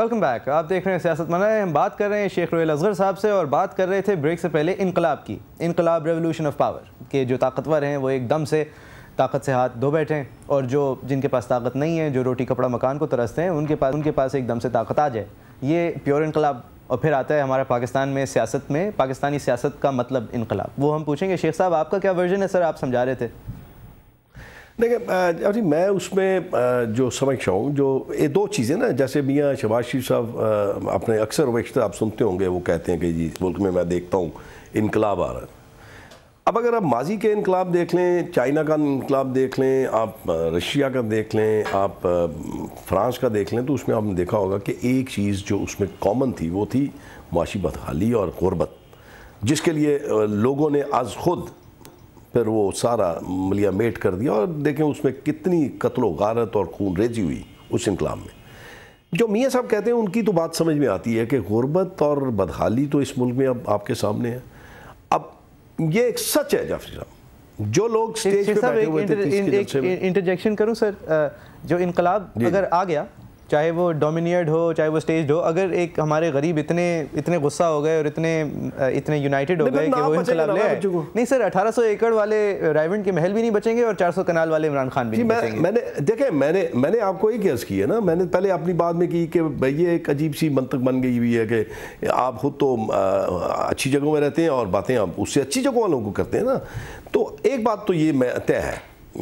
Welcome back. آپ دیکھ رہے ہیں سیاست منع ہے. ہم بات کر رہے ہیں شیخ رویل اصغر صاحب سے اور بات کر رہے تھے بریک سے پہلے انقلاب کی. انقلاب ریولوشن آف پاور کے جو طاقتور ہیں وہ ایک دم سے طاقت سے ہاتھ دھو بیٹھے ہیں, اور جو جن کے پاس طاقت نہیں ہے, جو روٹی کپڑا مکان کو ترستے ہیں, ان کے پاس ایک دم سے طاقت آ جائے. یہ پیور انقلاب. اور پھر آتا ہے ہمارا پاکستان میں سیاست میں پاکستانی سیاست کا مطلب انقلاب. وہ ہم پوچھیں گے شیخ صاحب آپ کا کیا ورژن ہے. سر آپ سمجھا رہے تھے. دیکھیں میں اس میں جو سمجھتا ہوں جو یہ دو چیزیں نا, جیسے میاں شہباز شریف صاحب اپنے اکثر وقت آپ سنتے ہوں گے, وہ کہتے ہیں کہ جی اس ملک میں دیکھتا ہوں انقلاب آ رہا ہے. اب اگر آپ ماضی کے انقلاب دیکھ لیں, چائنا کا انقلاب دیکھ لیں, آپ رشیا کا دیکھ لیں, آپ فرانس کا دیکھ لیں, تو اس میں آپ نے دیکھا ہوگا کہ ایک چیز جو اس میں کامن تھی وہ تھی معاشی بدحالی اور غربت, جس کے لیے لوگوں نے از خود پھر وہ سارا ملیا میٹ کر دیا. اور دیکھیں اس میں کتنی قتل و غارت اور خون ریزی ہوئی اس انقلاب میں. جو میاں صاحب کہتے ہیں ان کی تو بات سمجھ میں آتی ہے کہ غربت اور بدحالی تو اس ملک میں اب آپ کے سامنے ہے. اب یہ ایک سچ ہے جعفری صاحب, جو لوگ سٹیج پہ بیٹھے ہوئے تھے. انٹرجیکشن کروں سر, جو انقلاب اگر آ گیا, چاہے وہ ڈومینیئرڈ ہو چاہے وہ اسٹیجڈ ہو, اگر ایک ہمارے غریب اتنے غصہ ہو گئے اور اتنے یونائٹڈ ہو گئے کہ وہ انقلاب لے آئے. نہیں سر, 1800 ایکڑ والے رائیونڈ کے محل بھی نہیں بچیں گے اور 400 کنال والے عمران خان بھی نہیں بچیں گے. دیکھیں میں نے آپ کو ایک عرض کی ہے نا, میں نے پہلے اپنی بات میں کی کہ یہ ایک عجیب سی منطق بن گئی ہوئی ہے کہ آپ خود تو اچھی جگہوں میں رہتے ہیں اور باتیں آپ اس سے اچھی جگہوں والوں کو کرتے ہیں نا. تو ایک بات تو یہ طے ہے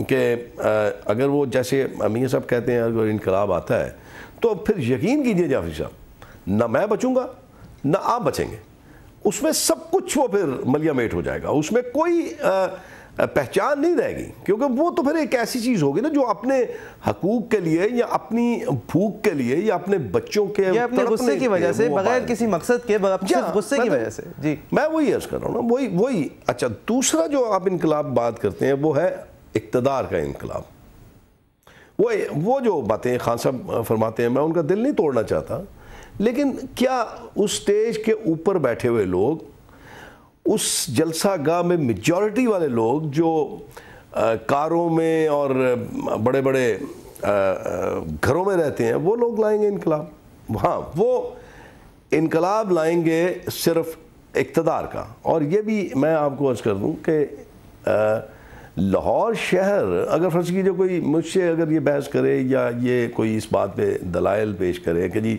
کہ اگر وہ جیسے میاں صاحب کہتے ہیں اگر انقلاب آتا ہے تو پھر یقین کیجئے جعفری صاحب, نہ میں بچوں گا نہ آپ بچیں گے. اس میں سب کچھ وہ پھر ملیا میٹ ہو جائے گا, اس میں کوئی پہچان نہیں رہے گی, کیونکہ وہ تو پھر ایک ایسی چیز ہوگی نا جو اپنے حقوق کے لیے یا اپنی بھوک کے لیے یا اپنے بچوں کے یا اپنے غصے کی وجہ سے, بغیر کسی مقصد کے, صرف غصے کی وجہ سے. جی میں وہی عرض کر رہا ہوں نا, وہی. اچھا, دوسرا جو آپ انقلاب بات کرتے ہیں وہ ہے اقتدار کا انقلاب. وہ جو باتیں خان صاحب فرماتے ہیں میں ان کا دل نہیں توڑنا چاہتا, لیکن کیا اس سٹیج کے اوپر بیٹھے ہوئے لوگ, اس جلسہ گاہ میں میجورٹی والے لوگ جو کاروں میں اور بڑے بڑے گھروں میں رہتے ہیں, وہ لوگ لائیں گے انقلاب؟ ہاں, وہ انقلاب لائیں گے صرف اقتدار کا. اور یہ بھی میں آپ کو عرض کر دوں کہ لاہور شہر, اگر فرض کیجیے کوئی مجھ سے اگر یہ بحث کرے یا یہ کوئی اس بات پہ دلائل پیش کرے کہ جی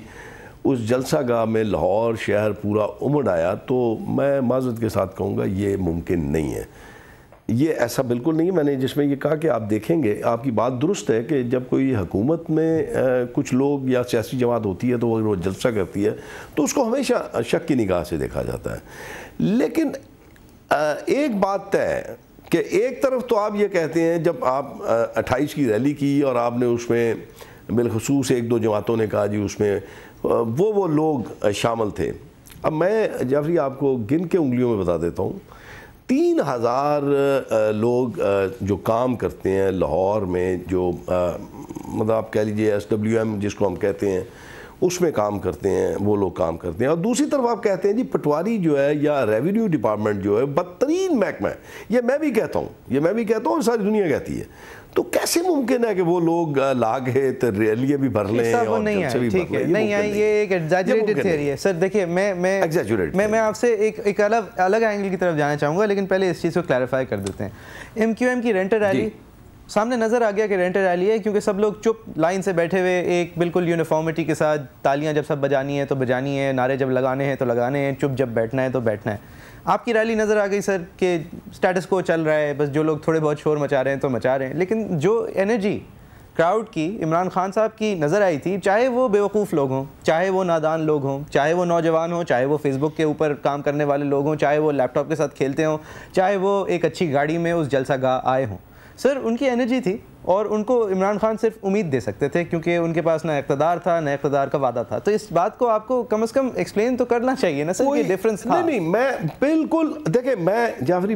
اس جلسہ گاہ میں لاہور شہر پورا امڑ آیا, تو میں معذرت کے ساتھ کہوں گا یہ ممکن نہیں ہے. یہ ایسا بالکل نہیں ہے. میں نے جس میں یہ کہا کہ آپ دیکھیں گے, آپ کی بات درست ہے کہ جب کوئی حکومت میں کچھ لوگ یا سیاسی جماعت ہوتی ہے تو وہ جلسہ کرتی ہے تو اس کو ہمیشہ شک کی نگاہ سے دیکھا جاتا ہے. لیکن ایک بات طے ہے کہ ایک طرف تو آپ یہ کہتے ہیں, جب آپ 28 کی ریلی کی اور آپ نے اس میں بالخصوص ایک دو جماعتوں نے کہا جی اس میں وہ لوگ شامل تھے. اب میں جعفری آپ کو گن کے انگلیوں میں بتا دیتا ہوں, 3000 لوگ جو کام کرتے ہیں لاہور میں, جو مطلب آپ کہہ لیجیے SWM جس کو ہم کہتے ہیں, اس میں کام کرتے ہیں, وہ لوگ کام کرتے ہیں. اور دوسری طرف آپ کہتے ہیں جی پٹواری جو ہے یا ریونیو ڈپارٹمنٹ جو ہے بدترین محکمہ ہے. یہ میں بھی کہتا ہوں, اور ساری دنیا کہتی ہے. تو کیسے ممکن ہے کہ وہ لوگ لاگے تو ریلیاں بھی بھر لیں اور جلسے بھی بھر لیں؟ نہیں ہے, یہ ایک ایگزیجریٹڈ تھیوری ہے سر. دیکھیے میں آپ سے ایک الگ اینگل کی طرف جانا چاہوں گا, لیکن پہلے اس چیز کو کلیریفائی کر دیتے ہیں. MQM کی رینٹر ریلی سامنے نظر آ گیا کہ رینٹر ریلی ہے, کیونکہ سب لوگ چپ لائن سے بیٹھے ہوئے ایک بالکل یونیفارمٹی کے ساتھ, تالیاں جب سب بجانی ہیں تو بجانی ہے, نعرے جب لگانے ہیں تو لگانے ہیں, چپ جب بیٹھنا ہے تو بیٹھنا ہے. آپ کی ریلی نظر آ گئی سر کہ سٹیٹس کو چل رہا ہے, بس جو لوگ تھوڑے بہت شور مچا رہے ہیں تو مچا رہے ہیں. لیکن جو انرجی کراؤڈ کی عمران خان صاحب کی نظر آئی تھی, چاہے وہ بیوقوف لوگ ہوں, چاہے وہ نادان لوگ ہوں, چاہے وہ نوجوان ہوں, چاہے وہ فیس بک کے اوپر کام کرنے والے لوگ ہوں, چاہے وہ لیپ ٹاپ کے ساتھ کھیلتے ہوں, چاہے وہ ایک اچھی گاڑی میں اس جلسہ گاہ آئے ہوں, سر ان کی انرجی تھی اور ان کو عمران خان صرف امید دے سکتے تھے, کیونکہ ان کے پاس نہ اقتدار تھا نہ اقتدار کا وعدہ تھا. تو اس بات کو آپ کو کم از کم ایکسپلین تو کرنا چاہیے نا سر, یہ ڈیفرنس تھا. نہیں, میں بالکل, دیکھیں میں جعفری,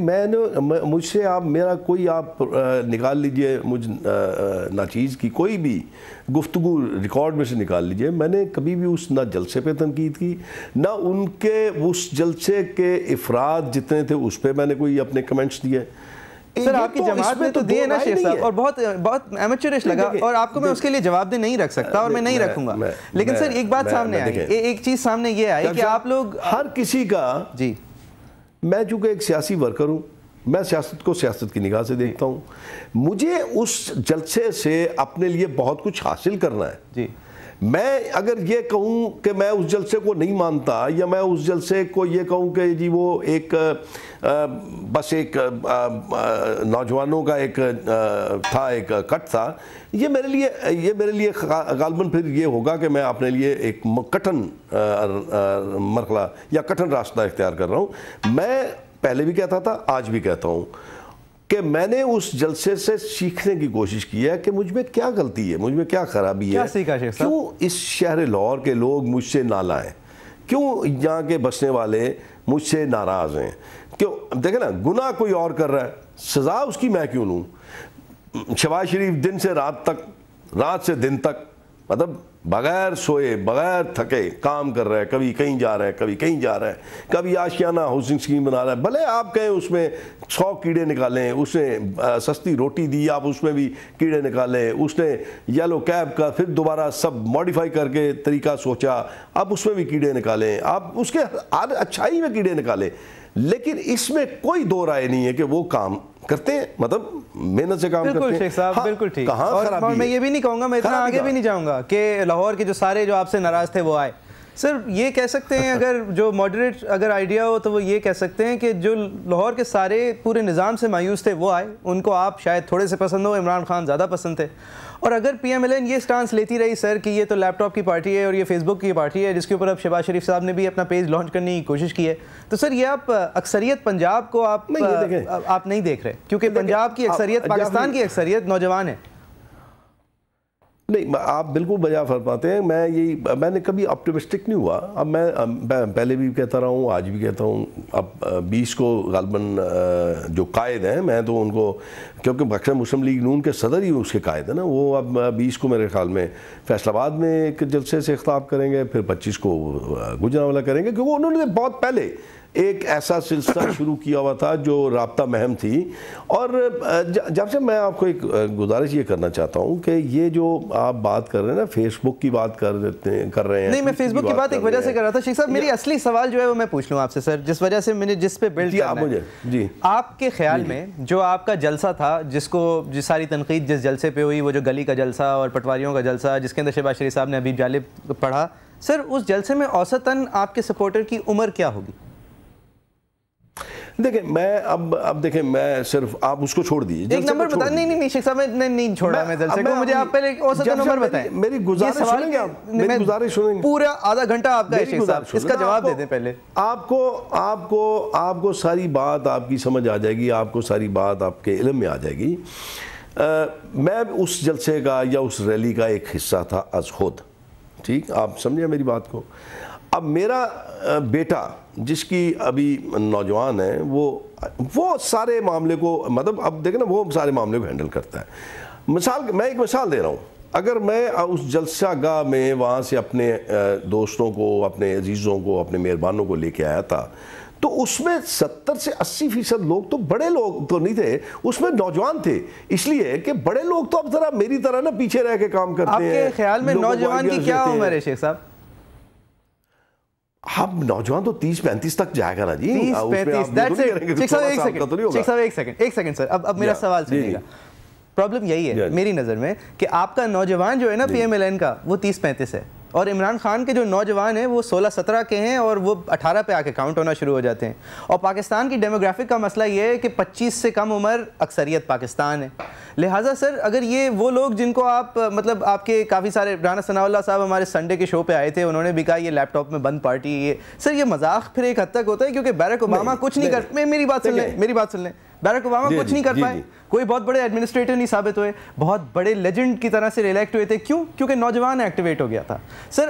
مجھ سے آپ میرا کوئی آپ نکال لیجئے مجھ ناچیز کی کوئی بھی گفتگو ریکارڈ میں سے نکال لیجئے, میں نے کبھی بھی اس نہ جلسے پہ تنقید کی, نہ ان کے اس جلسے کے افراد جتنے تھے اس پہ میں نے کوئی اپنے کمنٹس دیے. سر آپ کی جماعت میں تو دیے نا شیخ صاحب، اور بہت ایمیچورش لگا، اور آپ کو میں اس کے لیے جواب دے نہیں رکھ سکتا اور میں نہیں رکھوں گا، لیکن سر ایک بات سامنے آئی، ایک چیز سامنے یہ آئی کہ آپ لوگ ہر کسی کا، جی میں چونکہ ایک سیاسی ورکر ہوں، میں سیاست کو سیاست کی نگاہ سے دیکھتا ہوں، مجھے اس جلسے سے اپنے لیے بہت کچھ حاصل کرنا ہے. جی میں اگر یہ کہوں کہ میں اس جلسے کو نہیں مانتا، یا میں اس جلسے کو یہ کہوں کہ جی وہ ایک بس ایک نوجوانوں کا ایک تھا، ایک کٹ تھا، یہ میرے لیے غالباً پھر یہ ہوگا کہ میں اپنے لیے ایک کٹھن مرحلہ یا کٹھن راستہ اختیار کر رہا ہوں. میں پہلے بھی کہتا تھا، آج بھی کہتا ہوں کہ میں نے اس جلسے سے سیکھنے کی کوشش کی ہے کہ مجھ میں کیا غلطی ہے، مجھ میں کیا خرابی ہے، کیوں اس شہر لاہور کے لوگ مجھ سے نالاں ہیں، کیوں یہاں کے بسنے والے مجھ سے ناراض ہیں، کیوں دیکھیں نا گناہ کوئی اور کر رہا ہے، سزا اس کی میں کیوں لوں. شہباز شریف دن سے رات تک، رات سے دن تک، مطلب بغیر سوئے بغیر تھکے کام کر رہا ہے، کبھی کہیں جا رہا ہے، کبھی کہیں جا رہا ہے، کبھی آشیانہ ہاؤسنگ اسکیم بنا رہا ہے. بھلے آپ کہیں اس میں 100 کیڑے نکالیں، اس نے سستی روٹی دی، آپ اس میں بھی کیڑے نکالیں، اس نے یلو کیب کا پھر دوبارہ سب ماڈیفائی کر کے طریقہ سوچا، آپ اس میں بھی کیڑے نکالیں، آپ اس کے اچھائی میں کیڑے نکالیں، لیکن اس میں کوئی دو رائے نہیں ہے کہ وہ کام کرتے ہیں، مطلب محنت سے کام کرتے ہیں. بالکل شیخ صاحب، بالکل ٹھیک. اور میں یہ بھی نہیں کہوں گا، میں اتنا آگے بھی نہیں جاؤں گا کہ لاہور کے جو سارے جو آپ سے ناراض تھے وہ آئے. سر یہ کہہ سکتے ہیں، اگر جو ماڈریٹ اگر آئیڈیا ہو تو وہ یہ کہہ سکتے ہیں کہ جو لاہور کے سارے پورے نظام سے مایوس تھے وہ آئے، ان کو آپ شاید تھوڑے سے پسند ہو، عمران خان زیادہ پسند تھے. اور اگر پی ایم ایل این یہ سٹانس لیتی رہی سر کہ یہ تو لیپ ٹاپ کی پارٹی ہے اور یہ فیس بک کی پارٹی ہے جس کے اوپر اب شہباز شریف صاحب نے بھی اپنا پیج لانچ کرنے کی کوشش کی ہے، تو سر یہ آپ اکثریت پنجاب کو آپ نہیں دیکھ رہے، کیونکہ پنجاب کی اکثریت، پاکستان کی اکثریت نوجوان ہے. نہیں، آپ بالکل بجا فرماتے ہیں. میں نے کبھی آپٹیمسٹک نہیں ہوا. اب میں پہلے بھی کہتا رہا ہوں، آج بھی کہتا ہوں. اب 20 کو غالباً جو قائد ہیں، میں تو ان کو، کیونکہ بخشا مسلم لیگ نون کے صدر ہی اس کے قائد ہیں نا، وہ اب 20 کو میرے خیال میں فیصل آباد میں ایک جلسے سے خطاب کریں گے، پھر 25 کو گوجرانوالہ کریں گے، کیونکہ انہوں نے بہت پہلے ایک ایسا سلسلہ شروع کیا ہوا تھا جو رابطہ مہم تھی. اور جب سے میں آپ کو ایک گزارش یہ کرنا چاہتا ہوں کہ یہ جو آپ بات کر رہے ہیں نا، فیس بک کی بات کر رہے ہیں. نہیں، میں فیس بک کی بات ایک وجہ سے کر رہا تھا شیخ صاحب. میری اصلی سوال جو ہے وہ میں پوچھ لوں آپ سے سر، جس وجہ سے میں نے جس پہ بلڈ کرنا ہے. جی، آپ کے خیال میں جو آپ کا جلسہ تھا، جس ساری تنقید جس جلسے پہ ہوئی، وہ جو گلی کا جلسہ اور پٹواریوں کا جلسہ جس کے اندر شہباز شریف صاحب نے ابھی جالب پڑھا، سر اس جلسے میں اوسطاً آپ کے سپورٹر کی عمر کیا ہوگی؟ دیکھیں میں اب دیکھیں میں صرف آپ اس کو چھوڑ دیجیے، ایک نمبر بتائیں. نہیں شیخ صاحب میں نہیں چھوڑا میں جلسے کو، مجھے آپ پہلے اوسطاً نمبر بتائیں. میری گزارش سنیں گے آپ؟ میری گزارش سنیں گے؟ پورا آدھا گھنٹہ آپ کا ہے شیخ صاحب، اس کا جواب دے دیں پہلے. آپ کو ساری بات آپ کی سمجھ آ جائے گی، آپ کو ساری بات آپ کے علم میں آ جائے گی. میں اس جلسے کا یا اس ریلی کا ایک حصہ تھا از خود. ٹھیک، آپ سمجھیں میری بات کو. اب میرا بیٹا جس کی ابھی نوجوان ہے، وہ سارے معاملے کو، مطلب اب دیکھیں نا، وہ سارے معاملے کو ہینڈل کرتا ہے. میں ایک مثال دے رہا ہوں. اگر میں اس جلسہ گاہ میں وہاں سے اپنے دوستوں کو، اپنے عزیزوں کو، اپنے مہربانوں کو لے کے آیا تھا، تو اس میں 70 سے 80% لوگ تو بڑے لوگ تو نہیں تھے، اس میں نوجوان تھے. اس لیے کہ بڑے لوگ تو اب ذرا میری طرح نا پیچھے رہ کے کام کرتے ہیں. آپ کے خیال میں نوجوان کی کیا عمر ہے شیخ صاحب؟ اب نوجوان تو 30-35 تک جائے گا نا جی. 30-35 ایک سیکنڈ سر، اب میرا سوال سنیے گا. پرابلم یہی ہے میری نظر میں کہ آپ کا نوجوان جو ہے نا پی ایم ایل این کا، وہ 30-35 ہے، اور عمران خان کے جو نوجوان ہیں وہ 16-17 کے ہیں اور وہ 18 پہ آ کے کاؤنٹ ہونا شروع ہو جاتے ہیں. اور پاکستان کی ڈیموگرافک کا مسئلہ یہ ہے کہ 25 سے کم عمر اکثریت پاکستان ہے. لہٰذا سر اگر یہ وہ لوگ جن کو آپ، مطلب آپ کے کافی سارے، رانا ثناء اللہ صاحب ہمارے سنڈے کے شو پہ آئے تھے، انہوں نے بھی کہا یہ لیپ ٹاپ میں بند پارٹی. یہ سر یہ مذاق پھر ایک حد تک ہوتا ہے، کیونکہ بیرک اوباما کچھ نہیں کر، میری بات سن لیں. بیرک اوباما کچھ نہیں کر پائے، کوئی بہت بڑے ایڈمنسٹریٹر نہیں ثابت ہوئے، بہت بڑے لیجنڈ کی طرح سے ریلیکٹ ہوئے تھے. کیوں؟ کیونکہ نوجوان ایکٹیویٹ ہو گیا تھا. سر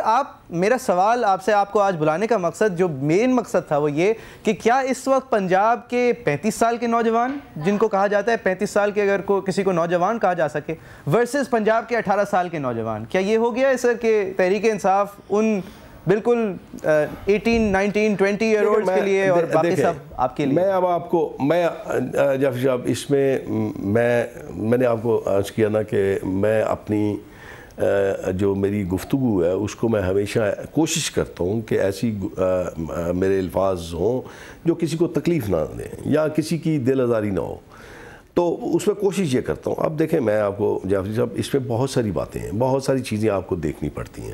میرا سوال آپ سے، آپ کو آج بلانے کا مقصد، جو مین مقصد تھا وہ یہ کہ کیا اس وقت پنجاب کے 35 سال کے نوجوان، جن کو کہا جاتا ہے 35 سال کے اگر کسی کو نوجوان کہا جا سکے، ورسز پنجاب کے 18 سال کے نوجوان، کیا یہ ہو گیا ہے سر کہ تحریک انصاف ان بالکل 18 19 20 ایئر اولڈز کے لیے اور باقی سب آپ کے لیے. میں اب آپ کو جعفری صاحب اس میں میں نے آپ کو عرض کیا نا کہ میں اپنی جو میری گفتگو ہے اس کو میں ہمیشہ کوشش کرتا ہوں کہ ایسی میرے الفاظ ہوں جو کسی کو تکلیف نہ دیں یا کسی کی دل آزاری نہ ہو. تو اس میں کوشش یہ کرتا ہوں. اب دیکھیں میں آپ کو جعفری صاحب اس میں بہت ساری باتیں ہیں, بہت ساری چیزیں آپ کو دیکھنی پڑتی ہیں.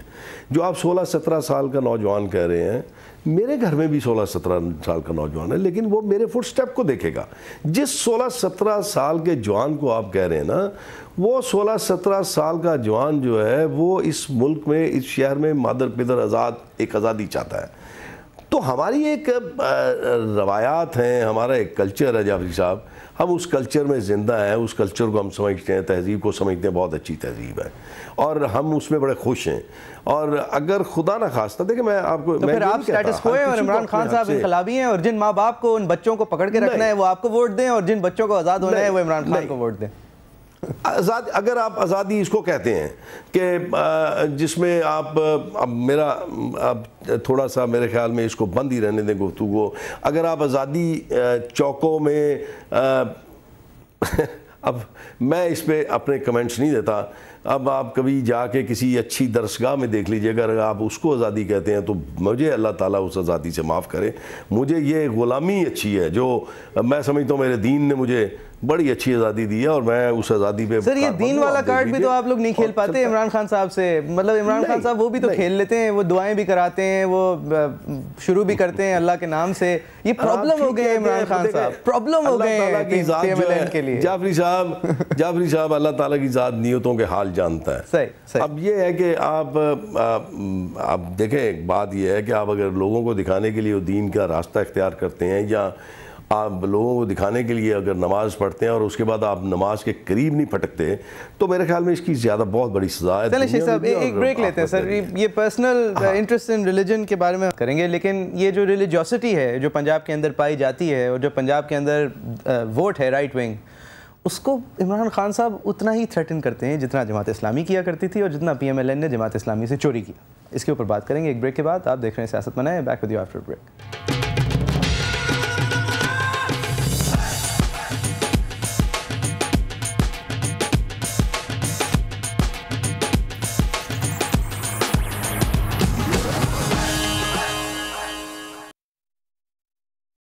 جو آپ 16-17 سال کا نوجوان کہہ رہے ہیں, میرے گھر میں بھی 16-17 سال کا نوجوان ہے, لیکن وہ میرے فٹ سٹیپ کو دیکھے گا. جس 16-17 سال کے جوان کو آپ کہہ رہے ہیں نا, وہ 16-17 سال کا جوان جو ہے وہ اس ملک میں, اس شہر میں مادر پدر ایک آزادی چاہتا ہے. تو ہماری ایک روایات ہیں, ہمارا ایک کلچر ہے جعفری صاحب, ہم اس کلچر میں زندہ ہیں, اس کلچر کو ہم سمجھتے ہیں, تہذیب کو سمجھتے ہیں, بہت اچھی تہذیب ہے اور ہم اس میں بڑے خوش ہیں. اور اگر خدا نہ خواستہ, دیکھیں میں آپ کو, تو پھر آپ سٹیٹس کو ہیں اور عمران خان صاحب انقلابی ہیں, اور جن ماں باپ کو ان بچوں کو پکڑ کے رکھنا ہے وہ آپ کو ووٹ دیں, اور جن بچوں کو آزاد ہونا ہے وہ عمران خان کو ووٹ دیں. اگر آپ آزادی اس کو کہتے ہیں کہ جس میں آپ, اب تھوڑا سا میرے خیال میں اس کو بند ہی رہنے دیں گفتگو. اگر آپ آزادی چوکوں میں, اب میں اس پہ اپنے کمنٹس نہیں دیتا. اب آپ کبھی جا کے کسی اچھی درسگاہ میں دیکھ لیجئے, اگر آپ اس کو آزادی کہتے ہیں تو مجھے اللہ تعالیٰ اس آزادی سے معاف کرے. مجھے یہ غلامی اچھی ہے جو میں سمجھتا ہوں میرے دین نے مجھے بڑی اچھی آزادی دی ہے, اور میں اس آزادی پہ. سر یہ دین والا کارڈ بھی تو آپ لوگ نہیں کھیل پاتے عمران خان صاحب سے. مطلب عمران خان صاحب وہ بھی تو کھیل لیتے ہیں, وہ دعائیں بھی کراتے ہیں, وہ شروع بھی کرتے ہیں اللہ کے نام سے. یہ پرابلم ہو گئے عمران خان صاحب, پرابلم ہو گئے ہیں کے لیے. جعفری صاحب اللہ تعالیٰ کی ذات نیتوں کے حال جانتا ہے. صحیح. اب یہ ہے کہ آپ دیکھیں, ایک بات یہ ہے کہ آپ اگر لوگوں کو دکھانے کے لیے دین کا راستہ اختیار کرتے ہیں, یا آپ لوگوں کو دکھانے کے لیے اگر نماز پڑھتے ہیں اور اس کے بعد آپ نماز کے قریب نہیں پھٹکتے, تو میرے خیال میں اس کی زیادہ بہت بڑی سزا ہے. چلیں شیخ صاحب ایک بریک لیتے ہیں سر. یہ پرسنل انٹرسٹ ان ریلیجن کے بارے میں کریں گے, لیکن یہ جو ریلیجیوسٹی ہے جو پنجاب کے اندر پائی جاتی ہے, اور جو پنجاب کے اندر ووٹ ہے رائٹ ونگ, اس کو عمران خان صاحب اتنا ہی تھریٹن کرتے ہیں جتنا جماعت اسلامی کیا کرتی تھی, اور جتنا PMLN نے جماعت اسلامی سے چوری کیا. اس کے اوپر بات کریں گے ایک بریک کے بعد. آپ دیکھ رہے ہیں سیاست منائے. Back with you after break.